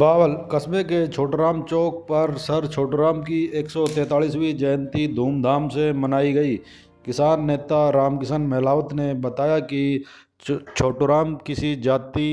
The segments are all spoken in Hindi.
बावल कस्बे के छोटूराम चौक पर सर छोटूराम की 143वीं जयंती धूमधाम से मनाई गई। किसान नेता रामकिशन महलावत ने बताया कि छोटूराम किसी जाति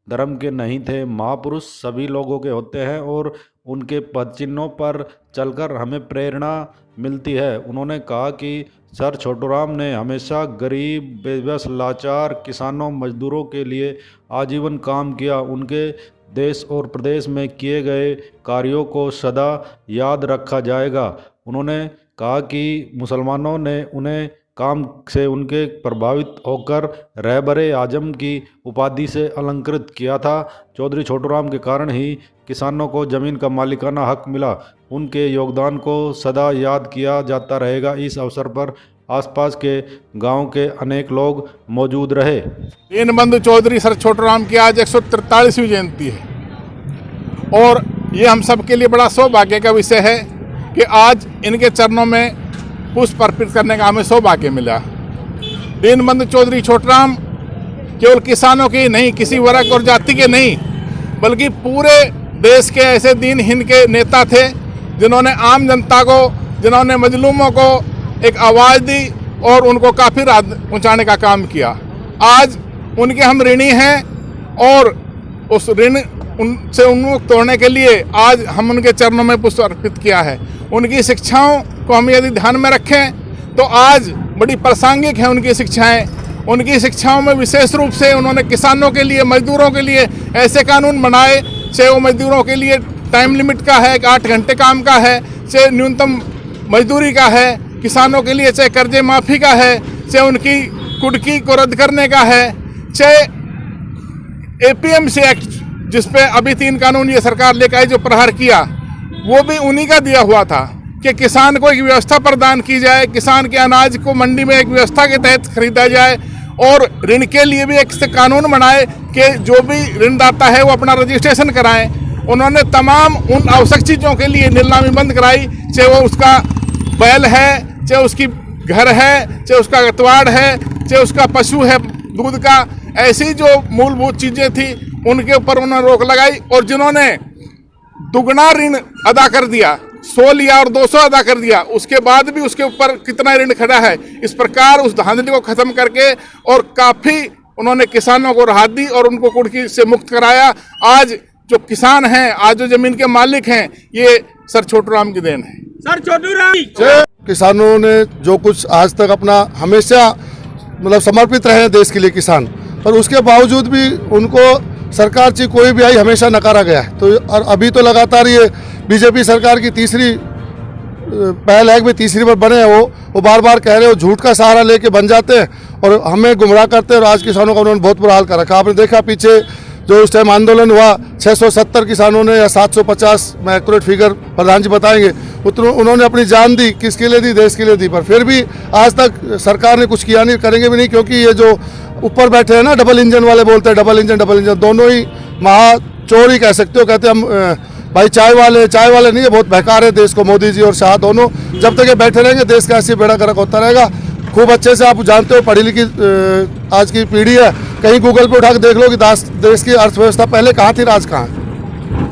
धर्म के नहीं थे, महापुरुष सभी लोगों के होते हैं और उनके पदचिन्हों पर चलकर हमें प्रेरणा मिलती है। उन्होंने कहा कि सर छोटूराम ने हमेशा गरीब, बेबस, लाचार किसानों, मजदूरों के लिए आजीवन काम किया। उनके देश और प्रदेश में किए गए कार्यों को सदा याद रखा जाएगा। उन्होंने कहा कि मुसलमानों ने उन्हें काम से उनके प्रभावित होकर रहबरे आजम की उपाधि से अलंकृत किया था। चौधरी छोटूराम के कारण ही किसानों को ज़मीन का मालिकाना हक मिला। उनके योगदान को सदा याद किया जाता रहेगा। इस अवसर पर आसपास के गांव के अनेक लोग मौजूद रहे। दीनबंधु चौधरी सर छोटूराम की आज 143वीं जयंती है और ये हम सब के लिए बड़ा सौभाग्य का विषय है कि आज इनके चरणों में पुष्प अर्पित करने का हमें सौभाग्य मिला। दीनबंधु चौधरी छोटूराम केवल किसानों के नहीं, किसी वर्ग और जाति के नहीं, बल्कि पूरे देश के ऐसे दीनहीन के नेता थे जिन्होंने आम जनता को, जिन्होंने मजलूमों को एक आवाज़ दी और उनको काफ़ी राहत पहुँचाने का काम किया। आज उनके हम ऋणी हैं और उस ऋण उनसे उन्मुक्त होने के लिए आज हम उनके चरणों में पुष्प अर्पित किया है। उनकी शिक्षाओं को हम यदि ध्यान में रखें तो आज बड़ी प्रासंगिक है उनकी शिक्षाएं। उनकी शिक्षाओं में विशेष रूप से उन्होंने किसानों के लिए, मजदूरों के लिए ऐसे कानून बनाए, चाहे वो मजदूरों के लिए टाइम लिमिट का है, 8 घंटे काम का है, चाहे न्यूनतम मजदूरी का है, किसानों के लिए चाहे कर्जे माफ़ी का है, चाहे उनकी कुर्की को रद्द करने का है, चाहे APMC एक्ट जिस पे अभी 3 कानून ये सरकार लेकर आई, जो प्रहार किया, वो भी उन्हीं का दिया हुआ था कि किसान को एक व्यवस्था प्रदान की जाए, किसान के अनाज को मंडी में एक व्यवस्था के तहत खरीदा जाए और ऋण के लिए भी एक कानून बनाए कि जो भी ऋणदाता है वो अपना रजिस्ट्रेशन कराएं। उन्होंने तमाम उन आवश्यक चीज़ों के लिए नीलामी बंद कराई, चाहे वो उसका बैल है, चाहे उसकी घर है, चाहे उसका अतवाड़ है, चाहे उसका पशु है दूध का, ऐसी जो मूलभूत चीज़ें थी उनके ऊपर उन्होंने रोक लगाई। और जिन्होंने दुगना ऋण अदा कर दिया, 100 लिया और 200 अदा कर दिया, उसके बाद भी उसके ऊपर कितना ऋण खड़ा है, इस प्रकार उस धांधली को ख़त्म करके और काफ़ी उन्होंने किसानों को राहत दी और उनको कुर्की से मुक्त कराया। आज जो किसान हैं, आज जो ज़मीन के मालिक हैं, ये सर छोटूराम की देन है। सर छोटूराम किसानों ने जो कुछ आज तक अपना हमेशा मतलब समर्पित रहे हैं देश के लिए किसान, पर उसके बावजूद भी उनको सरकार से कोई भी आई हमेशा नकारा गया है। तो और अभी तो लगातार ये बीजेपी सरकार की तीसरी पहल है कि तीसरी बार बने हैं, वो बार बार कह रहे हो, झूठ का सहारा लेके बन जाते हैं और हमें गुमराह करते हैं। और आज किसानों का उन्होंने बहुत बुरा हाल कर रखा। आपने देखा पीछे जो उस टाइम आंदोलन हुआ, 670 किसानों ने या 750, मैं एक्यूरेट फिगर प्रधान जी बताएंगे, उन्होंने अपनी जान दी। किसके लिए दी? देश के लिए दी। पर फिर भी आज तक सरकार ने कुछ किया नहीं, करेंगे भी नहीं, क्योंकि ये जो ऊपर बैठे हैं ना, डबल इंजन वाले बोलते हैं, डबल इंजन, दोनों ही महाचोर ही कह सकते हो। कहते हैं हम भाई चाय वाले नहीं है, बहुत बेकार है देश को, मोदी जी और शाह दोनों। जब तक ये बैठे रहेंगे देश का ऐसे बेड़ा गर्क होता रहेगा। खूब अच्छे से आप जानते हो, पढ़ी लिखी आज की पीढ़ी है, कहीं गूगल पे उठा के देख लो कि देश की अर्थव्यवस्था पहले कहाँ थी, आज कहाँ है।